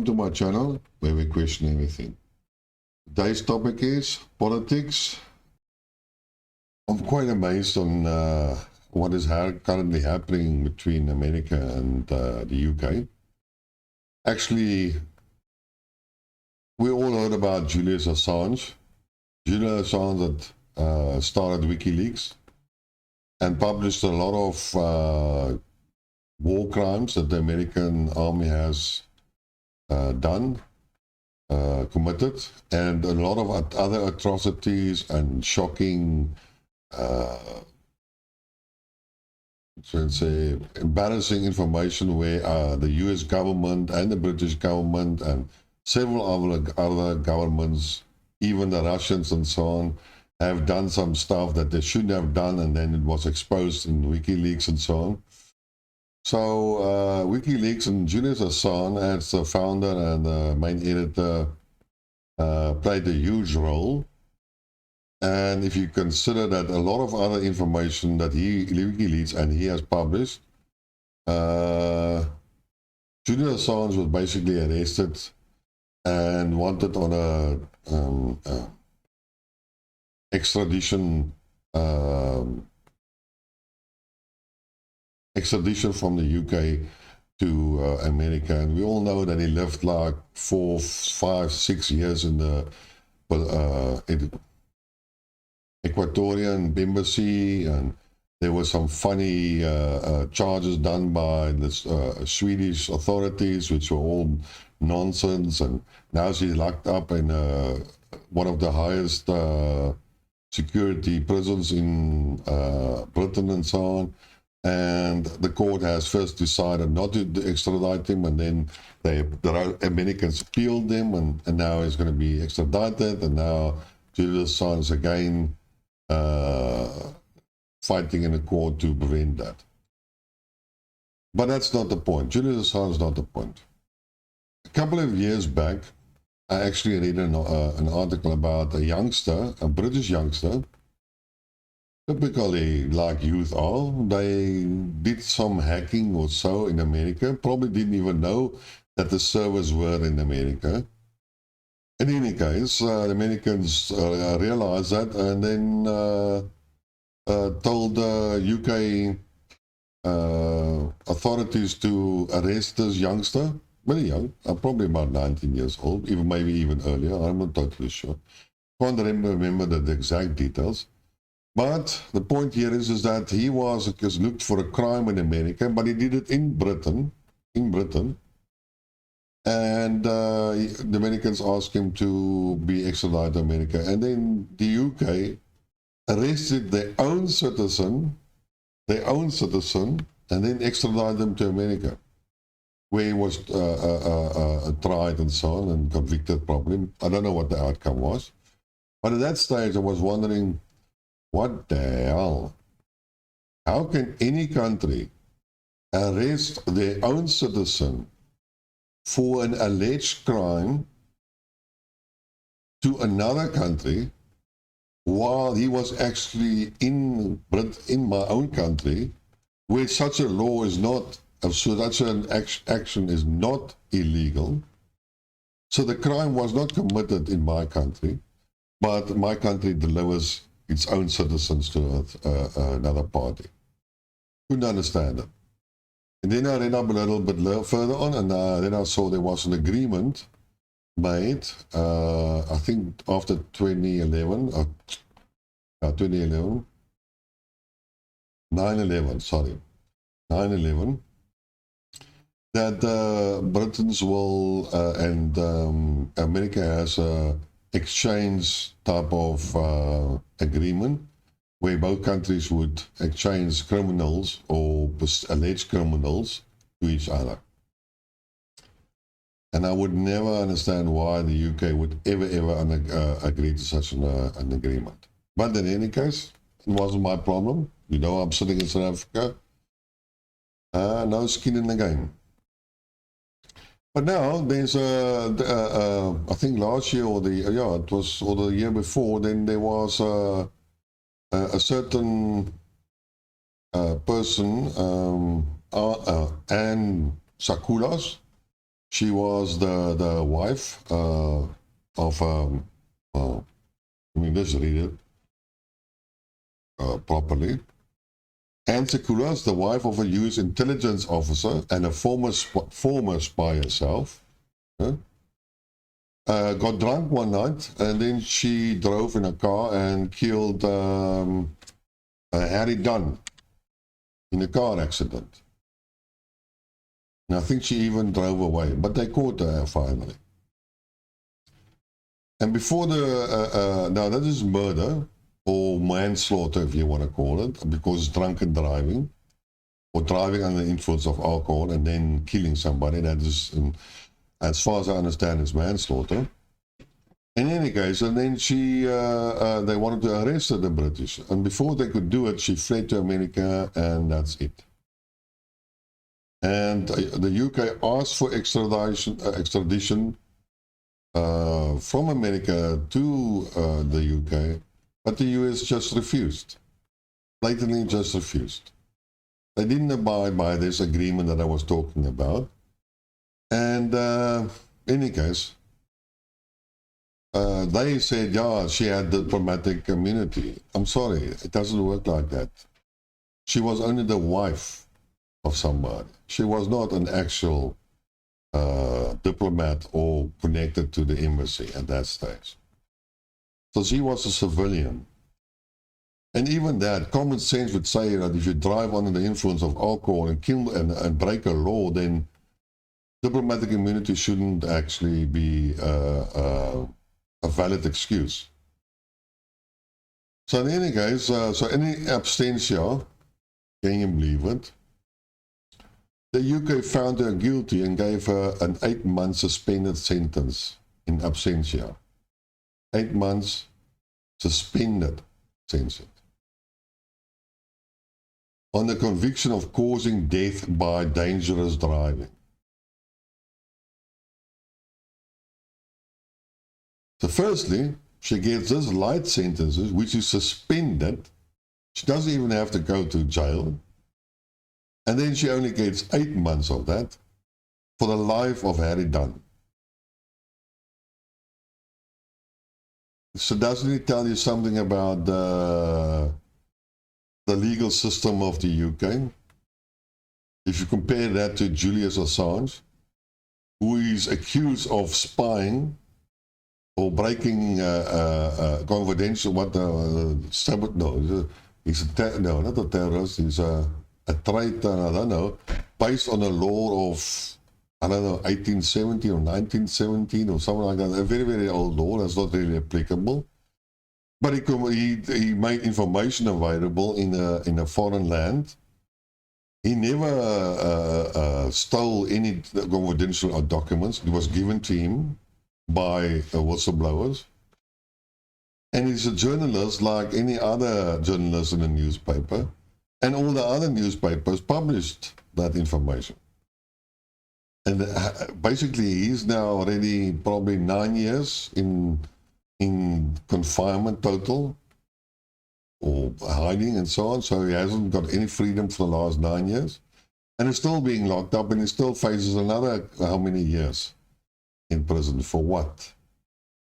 welcome to my channel where we question everything. Today's topic is politics. I'm quite amazed on what is currently happening between America and the UK. Actually, we all heard about Julian Assange. Julian Assange that started WikiLeaks and published a lot of war crimes that the American army has committed, and a lot of other atrocities and shocking, embarrassing information where the US government and the British government and several other governments, even the Russians and so on, have done some stuff that they shouldn't have done, and then it was exposed in WikiLeaks and so on. So WikiLeaks and Julian Assange, as the founder and the main editor, played a huge role. And if you consider that a lot of other information that WikiLeaks and he has published, Julian Assange was basically arrested and wanted on a extradition from the UK to America, and we all know that he lived like 4, 5, 6 years in the Ecuadorian embassy, and there were some funny charges done by the Swedish authorities, which were all nonsense, and now she's locked up in one of the highest security prisons in Britain and so on. And the court has first decided not to extradite him, and then the Americans appealed him, and now he's going to be extradited, and now Julian Assange is again fighting in the court to prevent that. But that's not the point. Julian Assange is not the point. A couple of years back, I actually read an article about a youngster, a British youngster. Typically, like youth are, they did some hacking or so in America, probably didn't even know that the servers were in America. In any case, the Americans realized that, and then told UK authorities to arrest this youngster, very young, probably about 19 years old, maybe even earlier, I'm not totally sure. Can't remember the exact details. But the point here is that he was looked for a crime in America, but he did it in Britain, and the Americans asked him to be extradited to America, and then the UK arrested their own citizen, and then extradited him to America, where he was tried and so on and convicted probably. I don't know what the outcome was, but at that stage I was wondering, what the hell? How can any country arrest their own citizen for an alleged crime to another country while he was actually in my own country, where such a law is not, so such an action is not illegal? So the crime was not committed in my country, but my country delivers its own citizens to another party. Couldn't understand it. And then I read up a little bit further on, and then I saw there was an agreement made, I think after 2011, 9/11, that Britain's will and America has a exchange type of agreement where both countries would exchange criminals or alleged criminals to each other. And I would never understand why the UK would ever agree to such an agreement. But in any case, it wasn't my problem. You know, I'm sitting in South Africa. No skin in the game. But now there's I think last year or the year before, then there was a certain person, Anne Sakulas. She was the wife of let me just read it properly. Anne Secura is the wife of a U.S. intelligence officer and a former spy herself. Got drunk one night, and then she drove in a car and killed Harry Dunn in a car accident. And I think she even drove away, but they caught her finally. And before now that is murder, or manslaughter if you want to call it, because it's drunken driving, or driving under the influence of alcohol and then killing somebody. That is, as far as I understand, is manslaughter. In any case, and then they wanted to arrest the British, and before they could do it, she fled to America, and that's it. And the UK asked for extradition from America to the UK, but the US just refused, blatantly just refused. They didn't abide by this agreement that I was talking about. And in any case, they said, yeah, she had diplomatic immunity. I'm sorry, it doesn't work like that. She was only the wife of somebody. She was not an actual diplomat or connected to the embassy at that stage. So she was a civilian. And even that, common sense would say that if you drive under the influence of alcohol and kill and break a law, then diplomatic immunity shouldn't actually be a valid excuse. So in any case, so any absentia, can you believe it? The UK found her guilty and gave her an 8-month suspended sentence in absentia. 8 months suspended sentence. On the conviction of causing death by dangerous driving. So firstly, she gets this light sentences, which is suspended. She doesn't even have to go to jail. And then she only gets 8 months of that for the life of Harry Dunn. So doesn't it tell you something about the legal system of the UK? If you compare that to Julius Assange, who is accused of spying or breaking confidential, he's not a terrorist, he's a traitor, I don't know, based on a law of, I don't know, 1870 or 1917 or something like that, a very, very old law that's not really applicable. But he made information available in a foreign land. He never stole any confidential documents. It was given to him by whistleblowers. And he's a journalist like any other journalist in a newspaper. And all the other newspapers published that information. And basically, he's now already probably 9 years in confinement total, or hiding and so on. So he hasn't got any freedom for the last 9 years. And he's still being locked up, and he still faces another how many years in prison for what?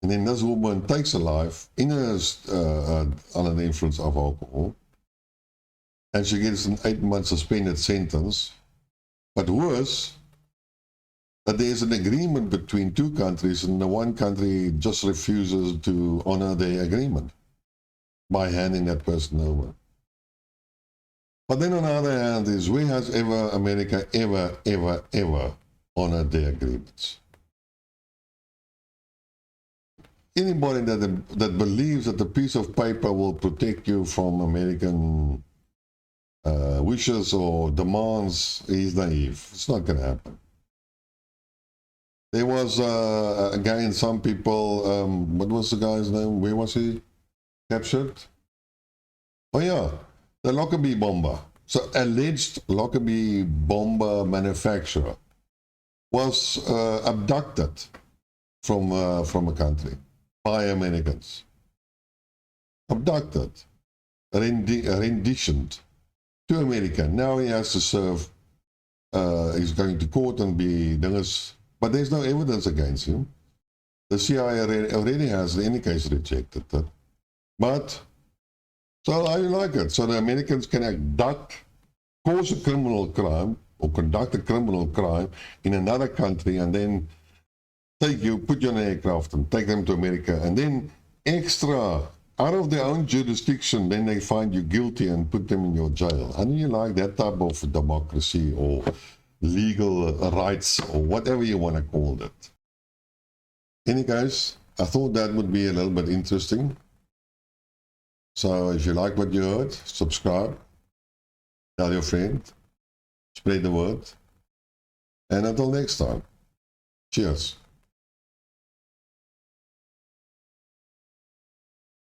And then this woman takes a life under the influence of alcohol, and she gets an 8-month suspended sentence. But worse, that there is an agreement between two countries, and the one country just refuses to honor their agreement by handing that person over. But then on the other hand is, where has America ever honored their agreements? Anybody that believes that a piece of paper will protect you from American wishes or demands is naive. It's not going to happen. There was again some people. What was the guy's name? Where was he captured? Oh yeah, the Lockerbie bomber. So alleged Lockerbie bomber manufacturer was abducted from a country by Americans. Abducted, renditioned to America. Now he has to serve. He's going to court and be but there's no evidence against him. The CIA already has, in any case, rejected it. But, so I like it. So the Americans can cause a criminal crime or conduct a criminal crime in another country and then take you, put you on an aircraft and take them to America, and then extra, out of their own jurisdiction, then they find you guilty and put them in your jail. And you like that type of democracy or legal rights or whatever you want to call it. Any case, I thought that would be a little bit interesting. So if you like what you heard, subscribe, tell your friend, spread the word, and until next time, cheers.